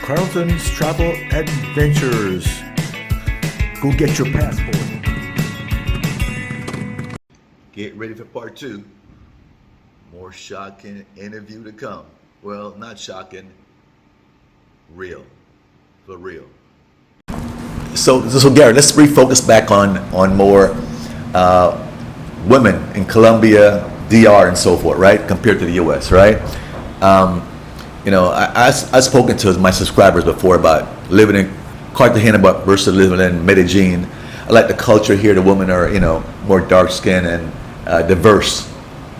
Carlton's Travel Adventures. Go get your passport. Get ready for part two. More shocking interview to come. Well, not shocking, real. For real. So Gary, let's refocus back on more women in Colombia, DR, and so forth, right? Compared to the U.S., right? I've spoken to my subscribers before about living in Cartagena versus living in Medellin. I like the culture here. The women are, more dark skinned and diverse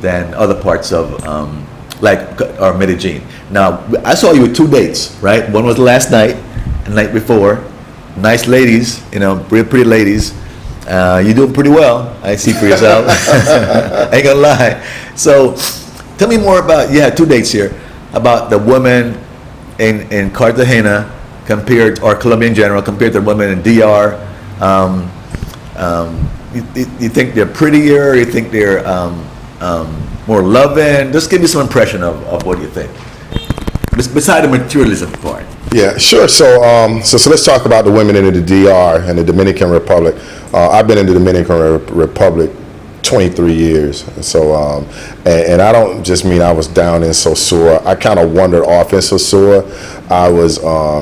than other parts of or Medellin. Now, I saw you with 2 dates, right? One was last night and the night before. Nice ladies, real pretty ladies. You're doing pretty well, I see for yourself. Ain't gonna lie. So, tell me more about, you had 2 dates here, about the women in Cartagena or Colombia in general, compared to the women in DR. You think they're prettier? You think they're more loving? Just give me some impression of what you think. Beside the materialism part. Yeah, sure. So let's talk about the women in the DR and the Dominican Republic. I've been in the Dominican Republic 23 years. So, and I don't just mean I was down in Sosúa. I kind of wandered off in Sosúa. I was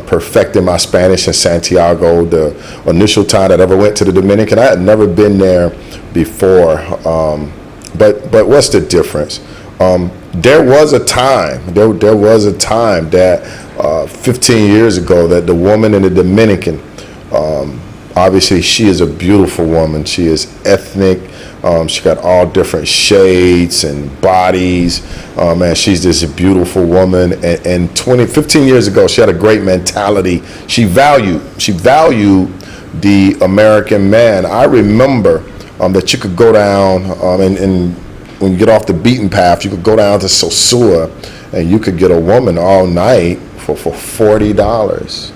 perfecting my Spanish in Santiago, the initial time that I ever went to the Dominican. I had never been there before. But what's the difference? There was a time that 15 years ago that the woman in the Dominican, obviously she is a beautiful woman. She is ethnic. She got all different shades and bodies. Man, she's this beautiful woman. And 15 years ago, she had a great mentality. She valued the American man. I remember that you could go down and when you get off the beaten path, you could go down to Sosúa and you could get a woman all night for $40.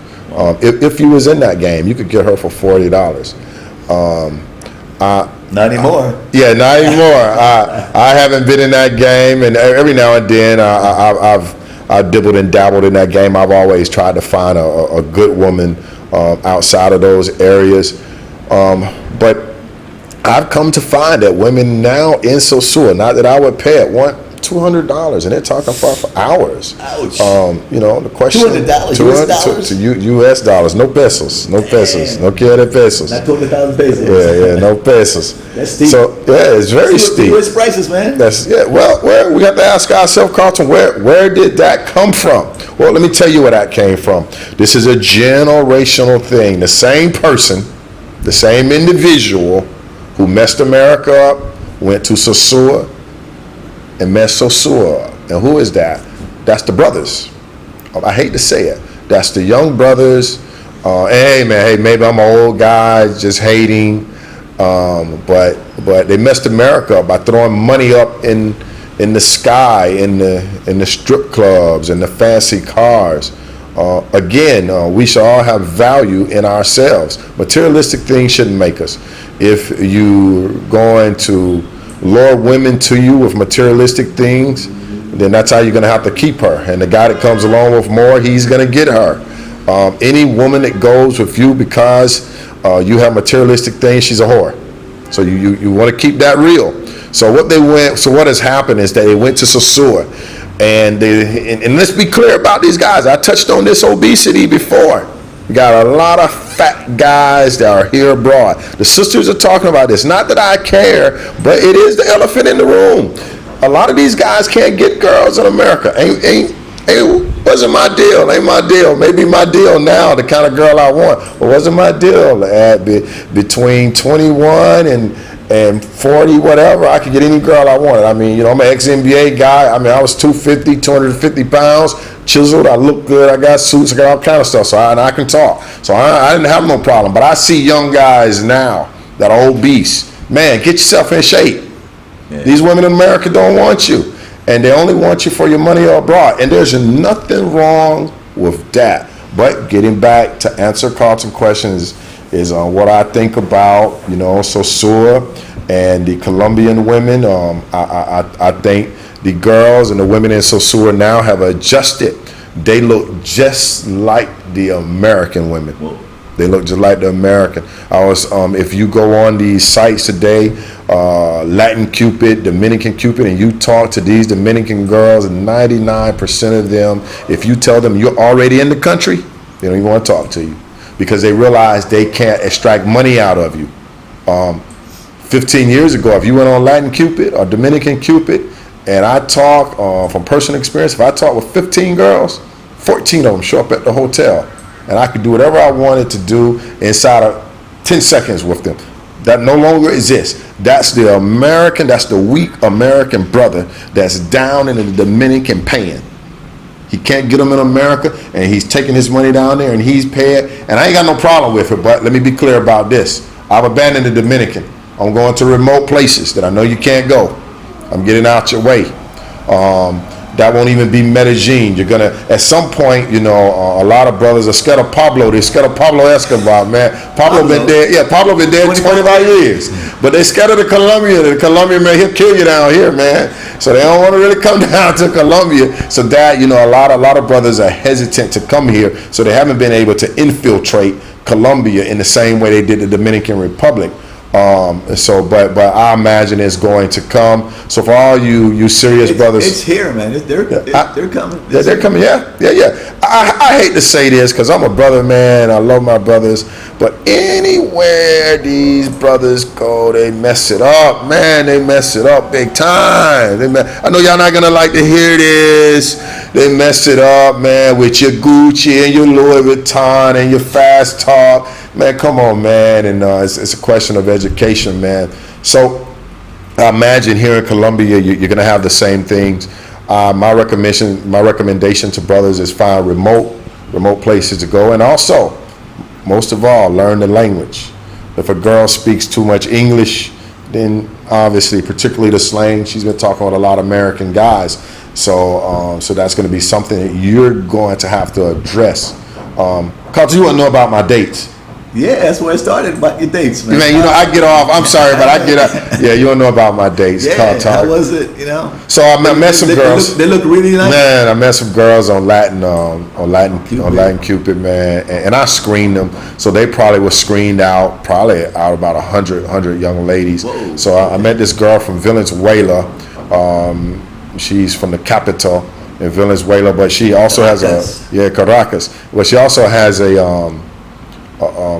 If you was in that game, you could get her for $40. Not anymore. Not anymore. I haven't been in that game, and every now and then I've dibbled and dabbled in that game. I've always tried to find a good woman outside of those areas, but I've come to find that women now in Sosúa, not that I would pay it, want $200, and they're talking for hours. Ouch. The question. $200 US dollars? To US dollars, no pesos, no pesos, no quiere pesos. Not 200,000 pesos. Yeah, no pesos. That's steep. So it's very steep. US prices, man. Well, we have to ask ourselves, Carlton, where did that come from? Well, let me tell you where that came from. This is a generational thing. The same person, the same individual who messed America up, went to Sosúa and messed Sosúa up. And who is that? That's the brothers. I hate to say it. That's the young brothers. Hey, maybe I'm an old guy just hating, but they messed America up by throwing money up in the sky, in the strip clubs, and the fancy cars. We should all have value in ourselves. Materialistic things shouldn't make us. If you're going to lure women to you with materialistic things, then that's how you're going to have to keep her. And the guy that comes along with more, he's going to get her. Any woman that goes with you because you have materialistic things, she's a whore. So you want to keep that real. So what has happened is that they went to Sosúa. And let's be clear about these guys. I touched on this obesity before. We got a lot of fat guys that are here abroad. The sisters are talking about this. Not that I care, but it is the elephant in the room. A lot of these guys can't get girls in America. Wasn't my deal. Ain't my deal. Maybe my deal now, the kind of girl I want. But wasn't my deal. Between 21 and 40, whatever, I could get any girl I wanted. I mean, I'm an ex-NBA guy. I mean, I was 250 pounds, chiseled. I look good. I got suits. I got all kind of stuff. So I can talk. So I didn't have no problem. But I see young guys now that are obese. Man, get yourself in shape. Yeah. These women in America don't want you. And they only want you for your money abroad. And there's nothing wrong with that. But getting back to answer Carlton's questions is what I think about, Sosúa and the Colombian women. I think the girls and the women in Sosúa now have adjusted they look just like the American women. Whoa. They look just like the American. I was, if you go on these sites today, Latin Cupid, Dominican Cupid, and you talk to these Dominican girls, 99% of them, if you tell them you're already in the country, they don't even want to talk to you because they realize they can't extract money out of you. 15 years ago, if you went on Latin Cupid or Dominican Cupid, and I talk from personal experience, if I talk with 15 girls, 14 of them show up at the hotel. And I could do whatever I wanted to do inside of 10 seconds with them. That no longer exists. That's the American, that's the weak American brother that's down in the Dominican paying. He can't get them in America, and he's taking his money down there, and he's paying. And I ain't got no problem with it, but let me be clear about this. I've abandoned the Dominican. I'm going to remote places that I know you can't go. I'm getting out your way. That won't even be Medellin. You're gonna, at some point, you know, a lot of brothers are scared of Pablo. They're scared of Pablo Escobar, man. Pablo been dead. Yeah, Pablo been dead 25 years. But they scared of the Colombian. The Colombian, man, he'll kill you down here, man. So they don't want to really come down to Colombia. So that, you know, a lot of brothers are hesitant to come here. So they haven't been able to infiltrate Colombia in the same way they did the Dominican Republic. But I imagine it's going to come. So for all you serious brothers, it's here, man. They're coming. They're coming. Yeah. I hate to say this because I'm a brother, man. I love my brothers, but anywhere these brothers go, they mess it up, man. They mess it up big time. I know y'all not gonna like to hear this. They mess it up, man, with your Gucci and your Louis Vuitton and your fast talk. Man, come on, man. And it's a question of education, man. So I imagine here in Colombia, you're going to have the same things. My recommendation to brothers is find remote places to go. And also, most of all, learn the language. If a girl speaks too much English, then obviously, particularly the slang, she's been talking with a lot of American guys. So that's going to be something that you're going to have to address. Carl, you want to know about my dates? Yeah, that's where it started, about your dates, man. Man, you know, I get off. I'm sorry, but I get up. Yeah, you don't know about my dates. Yeah, how was it, you know? So I met some girls. They look really nice. Man, I met some girls on Latin Cupid, man, and I screened them. So they probably were screened out, about 100 young ladies. Whoa. So I met this girl from Venezuela. She's from the capital in Venezuela, but she also Caracas. has Caracas. But she also has a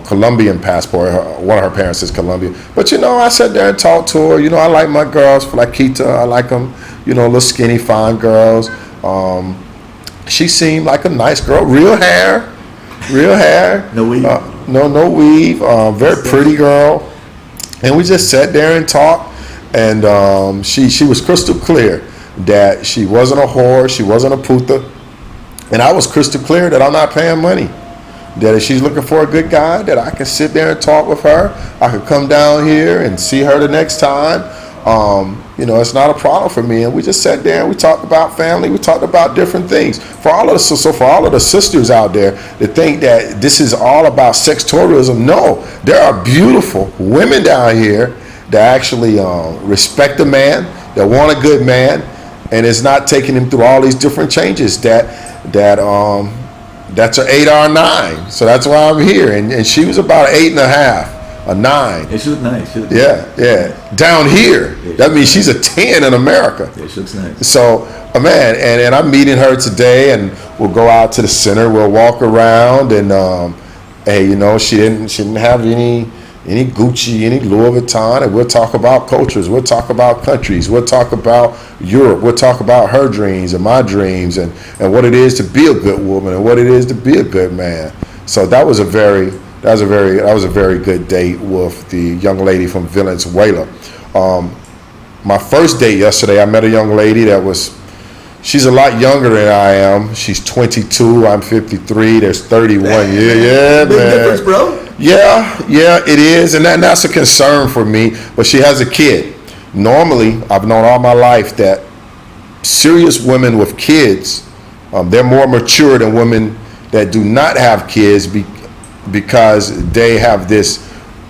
Colombian passport. One of her parents is Colombian. But, you know, I sat there and talked to her. You know, I like my girls, Flaquita. I like them, you know, little skinny, fine girls. She seemed like a nice girl. Real hair. No weave? No weave. Very pretty girl. And we just sat there and talked. And she was crystal clear that she wasn't a whore. She wasn't a puta. And I was crystal clear that I'm not paying money. That if she's looking for a good guy, that I can sit there and talk with her. I could come down here and see her the next time. You know, it's not a problem for me. And we just sat there and we talked about family. We talked about different things. For all of the sisters out there that think that this is all about sex tourism, no. There are beautiful women down here that actually respect a man, that want a good man, and it's not taking him through all these different changes that's an 8 or a 9. So that's why I'm here. And she was about an 8.5, a 9. Yeah, she looked nice. Yeah. Down here. Yeah, That means she's a 10 in America. Yeah, she looks nice. So, man, and I'm meeting her today, and we'll go out to the center. We'll walk around, and hey, you know, she didn't have any Gucci, any Louis Vuitton, and we'll talk about cultures, we'll talk about countries, we'll talk about Europe, we'll talk about her dreams and my dreams, and what it is to be a good woman and what it is to be a good man. So that was a very good date with the young lady from Venezuela. My first date yesterday, I met a young lady she's a lot younger than I am. She's 22, I'm 53, there's 31. Yeah, Big man. difference, bro. Yeah, it is, and that's a concern for me. But she has a kid. Normally, I've known all my life that serious women with kids, they're more mature than women that do not have kids because they have this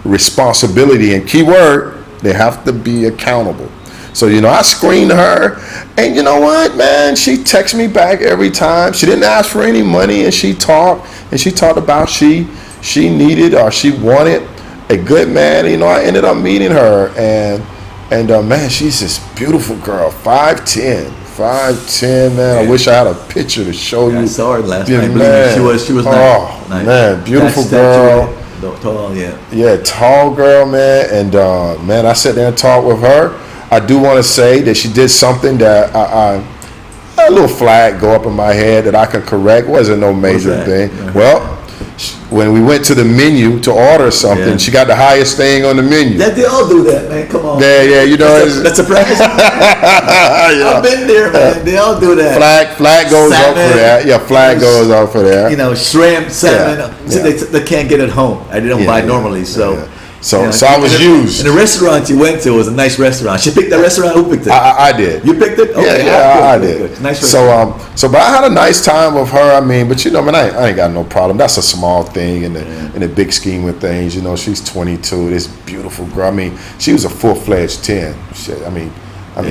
responsibility. And key word, they have to be accountable. So, I screened her, and you know what, man? She texts me back every time. She didn't ask for any money, and she talked about she needed or she wanted a good man. I ended up meeting her, and man, she's this beautiful girl, 5'10", man. Yeah. I wish I had a picture to show you. I saw her last Yeah, night. man. She was Oh, nice. man, beautiful girl. Tall, yeah. Yeah, tall girl, man. And man, I sat there and talked with her. I do want to say that she did something that I a little flag go up in my head that I can correct. Wasn't no major thing. Well, when we went to the menu to order something, she got the highest thing on the menu. They all do that, man. Come on. Yeah, That's a practice. I've been there, man. They all do that. Flag goes up for that. Yeah, flag goes up for that. Shrimp, salmon. Yeah. They can't get it home. I didn't buy normally, so. Yeah. So I was used. And the restaurant you went to was a nice restaurant. She picked that restaurant. Who picked it? I did. You picked it? Okay, I good, did. good. Nice restaurant. But I had a nice time with her. I mean, but man, I ain't got no problem. That's a small thing in the big scheme of things. She's 22. This beautiful girl. I mean, she was a full-fledged 10.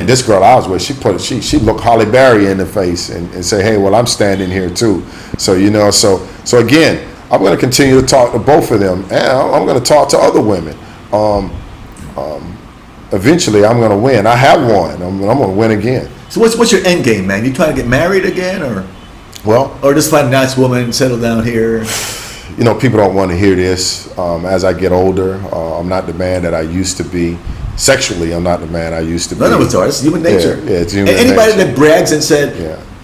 This girl I was with, she looked Holly Berry in the face and say, hey, well, I'm standing here too. So so again, I'm going to continue to talk to both of them, and I'm going to talk to other women. Eventually, I'm going to win. I have won. I'm going to win again. So what's your end game, man? You trying to get married again, or just find a nice woman, settle down here? People don't want to hear this. As I get older, I'm not the man that I used to be. Sexually, I'm not the man I used to be. None of it's ours. It's human nature. Yeah, it's human Anybody nature. that brags and said,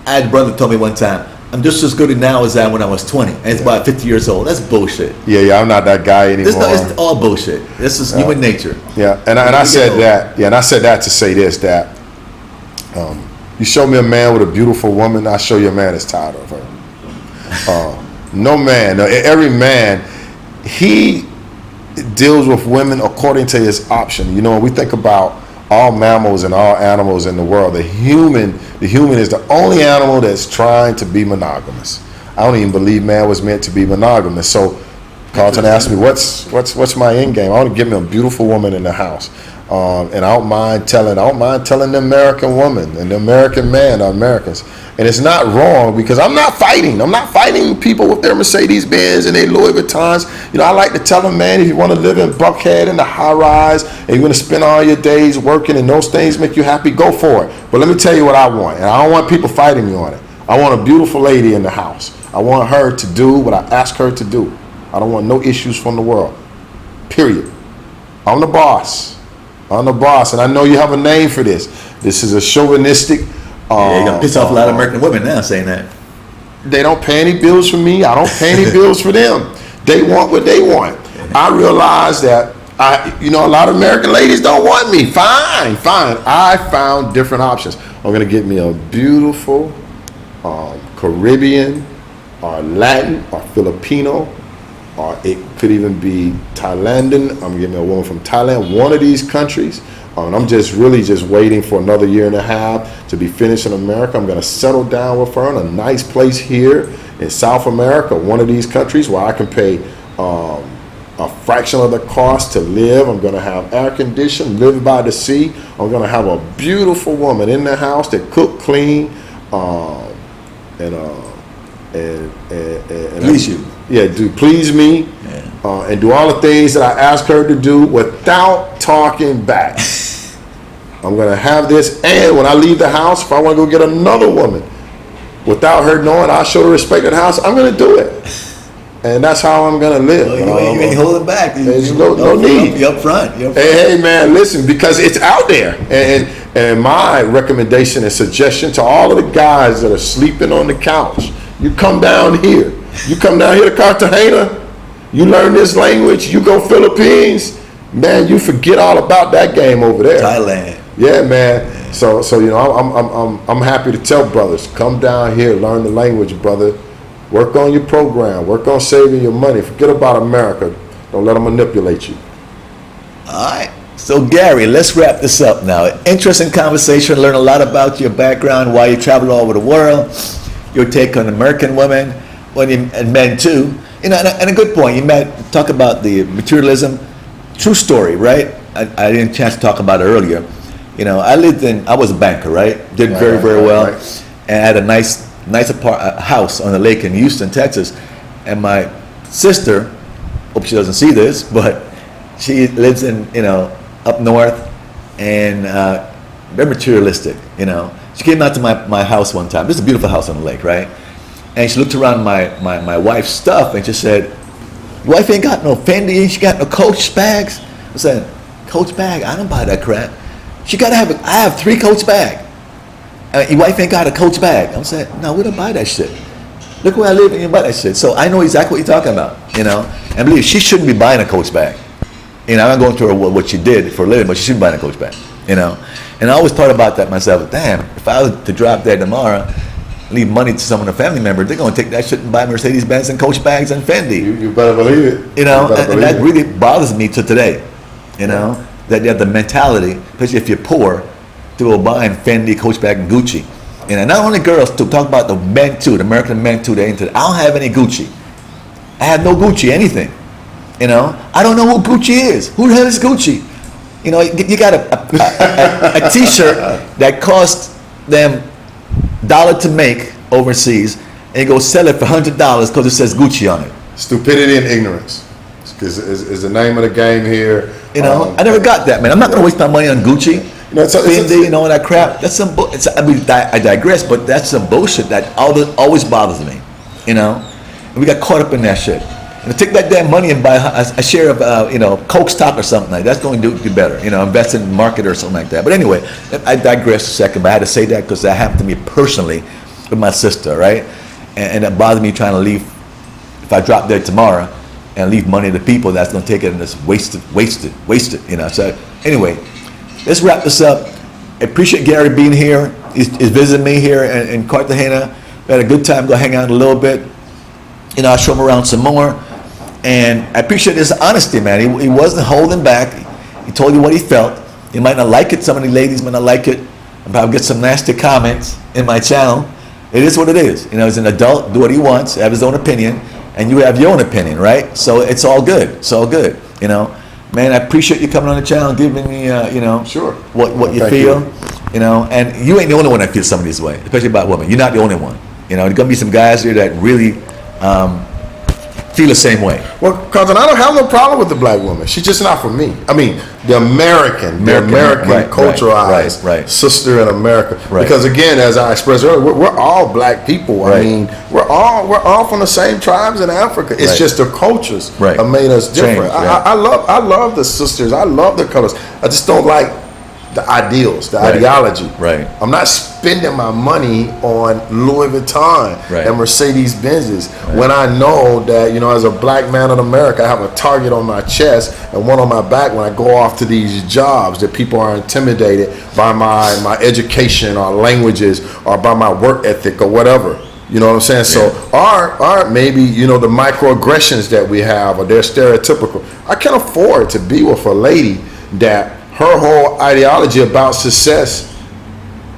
I had a brother told me one time, I'm just as good now as I when I was 20, and it's about 50 years old. That's bullshit. Yeah, I'm not that guy anymore. It's all bullshit. This is human nature. Yeah, and I said that. Yeah, and I said that to say this: that you show me a man with a beautiful woman, I show you a man that's tired of her. No man, every man, he deals with women according to his option. When we think about all mammals and all animals in the world, the human is the only animal that's trying to be monogamous. I don't even believe man was meant to be monogamous. So Carlton asked me, what's my end game? I want to give me a beautiful woman in the house, and I don't mind telling the American woman and the American man, the Americans. And it's not wrong, because I'm not fighting people with their Mercedes Benz and their Louis Vuittons. I like to tell them, man, if you want to live in Buckhead in the high rise and you're going to spend all your days working and those things make you happy, go for it. But let me tell you what I want, and I don't want people fighting me on it. I want a beautiful lady in the house. I want her to do what I ask her to do. I don't want no issues from the world, period. I'm the boss, and I know you have a name for this. This is a chauvinistic. You're gonna piss off a lot of American women now saying that. They don't pay any bills for me. I don't pay any bills for them. They want what they want. I realize that a lot of American ladies don't want me. Fine. I found different options. I'm gonna get me a beautiful Caribbean or Latin or Filipino, or it could even be Thailandan. I'm gonna get me a woman from Thailand, one of these countries. And I'm just waiting for another year and a half to be finished in America. I'm going to settle down with her in a nice place here in South America, one of these countries where I can pay a fraction of the cost to live. I'm going to have air conditioning, live by the sea. I'm going to have a beautiful woman in the house that cook, clean, and Please you. Yeah, please me, and do all the things that I ask her to do without talking back. I'm going to have this, and when I leave the house, if I want to go get another woman, without her knowing, I show the respect of the house, I'm going to do it. And that's how I'm going to live. Well, you ain't holding back. There's no need. You're up front. Hey, man, listen, because it's out there. And my recommendation and suggestion to all of the guys that are sleeping on the couch, you come down here. You come down here to Cartagena, you learn this language, you go Philippines, man, you forget all about that game over there. Thailand. Yeah, man. So I'm happy to tell brothers, come down here, learn the language, brother. Work on your program. Work on saving your money. Forget about America. Don't let them manipulate you. All right. So Gary, let's wrap this up now. Interesting conversation. Learn a lot about your background, why you travel all over the world, your take on American women, and men too. And a good point. You talk about the materialism. True story, right? I didn't chance to talk about it earlier. I was a banker, right? Did very well, and I had a nice house on the lake in Houston, Texas. And my sister, hope she doesn't see this, but she lives in up north, and very materialistic. She came out to my house one time. This is a beautiful house on the lake, right? And she looked around my wife's stuff and she said, "Your wife ain't got no Fendi, ain't she got no Coach bags?" I said, "Coach bag? I don't buy that crap. She gotta have I have 3 Coach bag. Your wife ain't got a Coach bag." I'm saying, "No, we don't buy that shit. Look where I live and you buy that shit." So I know exactly what you're talking about, And believe she shouldn't be buying a Coach bag. I'm not going to her what she did for a living, but she shouldn't buy a Coach bag, And I always thought about that myself. Damn, if I was to drop dead tomorrow, leave money to someone, a family member, they're going to take that shit and buy Mercedes-Benz and Coach bags and Fendi. You better believe it. And that really bothers me to today, that you have the mentality, especially if you're poor, to go buying Fendi, Coach bag, and Gucci. And not only girls, to talk about the men too, the American men too, they're into it. I don't have any Gucci. I have no Gucci, anything. I don't know who Gucci is. Who the hell is Gucci? You got a T-shirt that costs them $1 to make overseas, and you go sell it for $100 because it says Gucci on it. Stupidity and ignorance is the name of the game here. I never got that, man. I'm not going to waste my money on Gucci, Fendi, all that crap. That's some. I digress, but that's some bullshit that always bothers me. And we got caught up in that shit. And take that damn money and buy a share of Coke stock or something like that. That's going to do better. Invest in the market or something like that. But anyway, I digress a second. But I had to say that because that happened to me personally with my sister, right? And it bothered me trying to leave. If I drop dead tomorrow and leave money to people, that's going to take it and just waste it. So anyway, let's wrap this up. I appreciate Gary being here. He's visiting me here in Cartagena. We had a good time. Go hang out a little bit. I'll show him around some more. And I appreciate his honesty, man. He wasn't holding back. He told you what he felt. You might not like it. Some of the ladies might not like it. I'll probably get some nasty comments in my channel. It is what it is. He's an adult, do what he wants, have his own opinion, and you have your own opinion, right? So it's all good. It's all good. Man, I appreciate you coming on the channel, giving me, sure, what you feel. And you ain't the only one that feels some of this way, especially about women. You're not the only one. There's gonna be some guys here that really feel the same way. Well, cousin, I don't have no problem with the black woman. She's just not for me. I mean, the American right, culturalized right. sister in America. Right. Because again, as I expressed earlier, we're all black people. Right. I mean, we're all from the same tribes in Africa. It's Right. just the cultures Right. have made us different. Change, yeah. I love the sisters. I love the colors. I just don't like the ideals, the Right. ideology. Right. I'm not spending my money on Louis Vuitton Right. and Mercedes Benzes when I know that, as a black man in America, I have a target on my chest and one on my back when I go off to these jobs that people are intimidated by my education or languages or by my work ethic or whatever. You know what I'm saying? So our maybe, the microaggressions that we have, or they're stereotypical. I can't afford to be with a lady that her whole ideology about success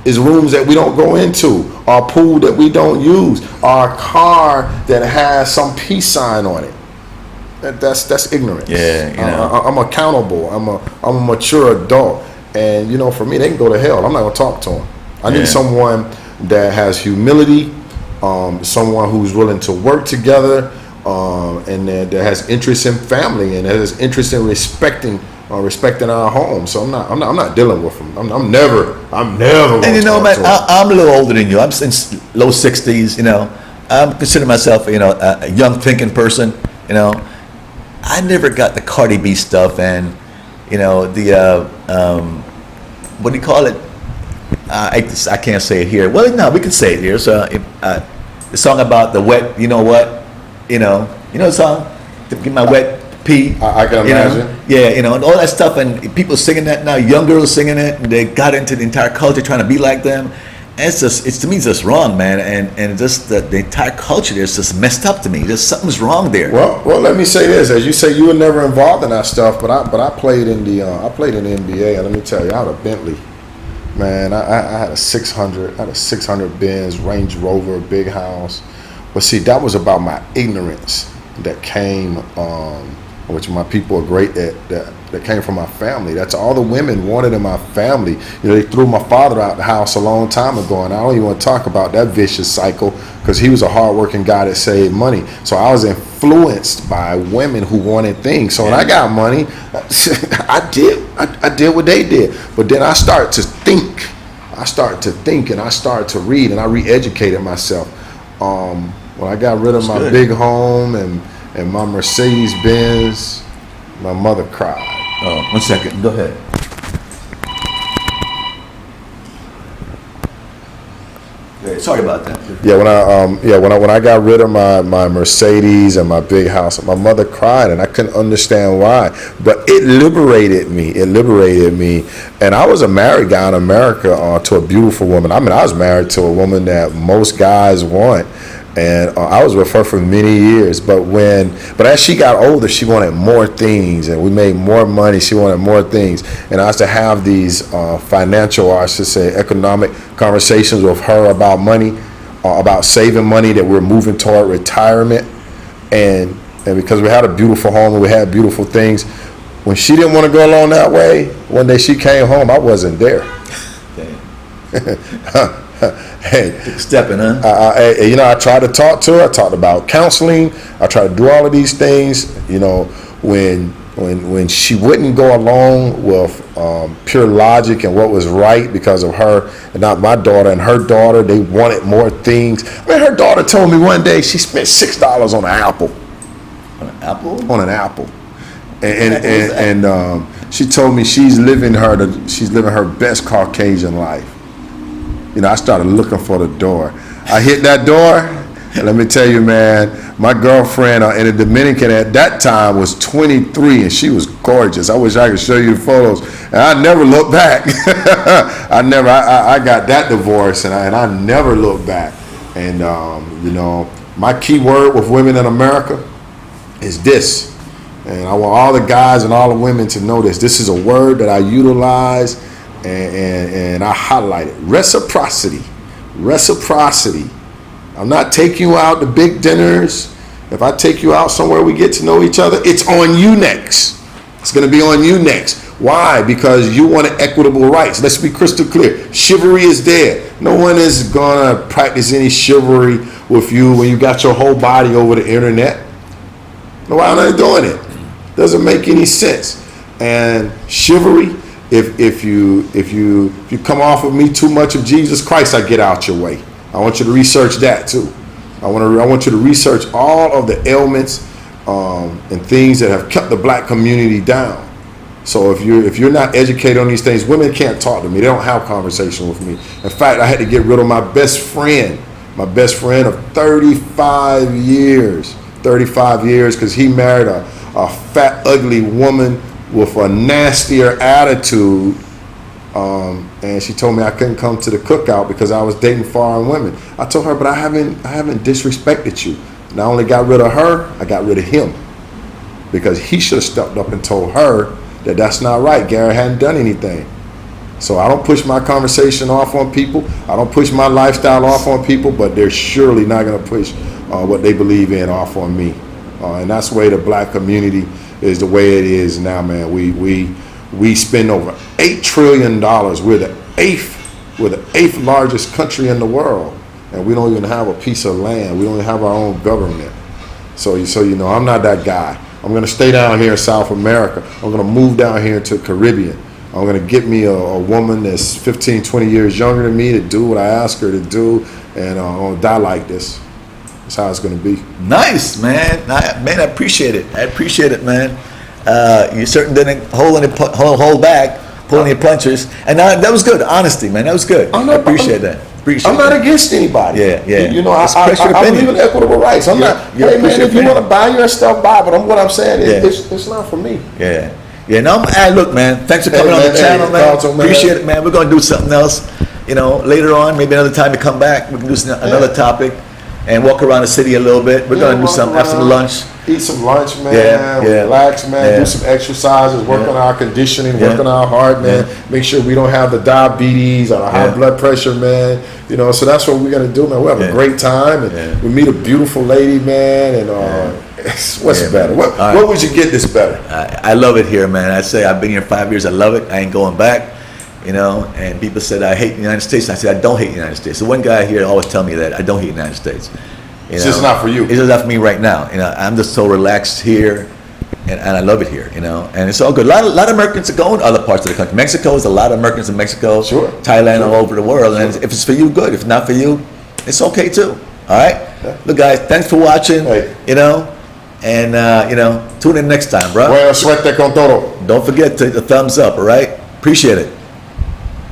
is rooms that we don't go into, or pool that we don't use, or a car that has some peace sign on it. That's ignorance. Yeah, I'm accountable. I'm a mature adult, and for me, they can go to hell. I'm not gonna talk to them. I need someone that has humility, someone who's willing to work together, and that has interest in family and that has interest in respecting our home. So I'm not dealing with them. I'm never. And man, I'm a little older than you. I'm in low 60s. I'm consider myself, a young thinking person. I never got the Cardi B stuff and, the what do you call it? I can't say it here. Well, no, we can say it here. So the song about the wet, you know what? The song, get my wet pee. I can imagine. And all that stuff, and people singing that now. Young girls singing it, and they got into the entire culture trying to be like them. And to me, it's just wrong, man. And just the entire culture there is just messed up to me. There's something's wrong there. Well, let me say this. As you say, you were never involved in that stuff, but I played in the NBA, and let me tell you, I had a Bentley. Man, I had a 600. I had a 600 Benz Range Rover, big house. But see, that was about my ignorance that came which my people are great that came from my family. That's all the women wanted in my family. You know, they threw my father out the house a long time ago, and I don't even want to talk about that vicious cycle because he was a hardworking guy that saved money. So I was influenced by women who wanted things. So when I got money, I did what they did. But then I started to think. And I started to read, and I re-educated myself. When I got rid of my big home and my Mercedes Benz, my mother cried. Oh, 1 second. Go ahead. Yeah, sorry about that. Yeah, when I got rid of my Mercedes and my big house, my mother cried, and I couldn't understand why. But it liberated me. And I was a married guy in America to a beautiful woman. I mean, I was married to a woman that most guys want. And I was with her for many years, but as she got older, she wanted more things, and we made more money. She wanted more things, and I used to have these financial, or I should say, economic conversations with her about money, about saving money that we're moving toward retirement, and because we had a beautiful home and we had beautiful things. When she didn't want to go along that way, one day she came home, I wasn't there. Hey, stepping, huh? I tried to talk to her. I talked about counseling. I tried to do all of these things. You know, when she wouldn't go along with pure logic and what was right because of her and not my daughter and her daughter, they wanted more things. I mean, her daughter told me one day she spent $6 on an apple. On an apple? On an apple, and she told me she's living her best Caucasian life. You know, I started looking for the door. I hit that door, and let me tell you, man, my girlfriend in the Dominican at that time was 23, and she was gorgeous. I wish I could show you the photos. And I never looked back. I got that divorce, and I never looked back. And, you know, my key word with women in America is this. And I want all the guys and all the women to know this. This is a word that I utilize and I highlight it. Reciprocity. I'm not taking you out to big dinners. If I take you out somewhere we get to know each other, it's on you next. It's going to be on you next. Why? Because you want equitable rights. Let's be crystal clear. Chivalry is dead. No one is going to practice any chivalry with you when you got your whole body over the internet. No, why am I doing it? Doesn't make any sense. And chivalry, if you come off of me too much of Jesus Christ, I get out your way. I want you to research that too. I want you to research all of the ailments and things that have kept the black community down. So if you're not educated on these things, women can't talk to me. They don't have conversation with me. In fact, I had to get rid of my best friend of 35 years, because he married a fat, ugly woman with a nastier attitude. And she told me I couldn't come to the cookout because I was dating foreign women. I told her, but I haven't disrespected you. And I only got rid of her, I got rid of him. Because he should have stepped up and told her that that's not right. Gary hadn't done anything. So I don't push my conversation off on people. I don't push my lifestyle off on people, but they're surely not going to push what they believe in off on me. And that's the way the black community is the way it is now, man. We spend over $8 trillion. We're the eighth largest country in the world, and we don't even have a piece of land. We don't even have our own government. So you know, I'm not that guy. I'm going to stay down here in South America. I'm going to move down here to the Caribbean. I'm going to get me a woman that's 15, 20 years younger than me to do what I ask her to do, and I'm going to die like this. That's how it's going to be. Nice, man. Man, I appreciate it, man. You certainly didn't hold back, pull any punches, and that was good. Honesty, man, that was good. I appreciate that. I'm not against anybody. Yeah. You know, I believe in equitable rights. I'm not. Hey man, if you want to buy your stuff, buy. But what I'm saying is, it's not for me. Yeah. No, look, man. Thanks for coming on the channel, man. Appreciate it, man. We're gonna do something else. You know, later on, maybe another time to come back. We can do another topic and walk around the city a little bit. We're gonna do something after the lunch. Eat some lunch, man. Relax, man. Do some exercises. Work on our conditioning. Work on our heart, man. Make sure we don't have the diabetes or the high blood pressure, man. You know, so that's what we're gonna do, man. We have a great time, and we meet a beautiful lady, man, and What's Yeah, better? man. All right. What would you get this better? I love it here, man. I say I've been here 5 years. I love it. I ain't going back. You know, and people said I hate the United States. I said I don't hate the United States. So one guy here always tell me that I don't hate the United States. It's just not for you. It's just not for me right now. You know, I'm just so relaxed here, and I love it here. You know, and it's all good. A lot of Americans are going to other parts of the country. Mexico is a lot of Americans in Mexico. Sure. Thailand, Sure. all over the world. Sure. And if it's for you, good. If not for you, it's okay too. All right. Yeah. Look, guys, thanks for watching. Hey. You know, and you know, tune in next time, bro. Bueno, suerte con todo. Don't forget to hit the thumbs up. All right. Appreciate it.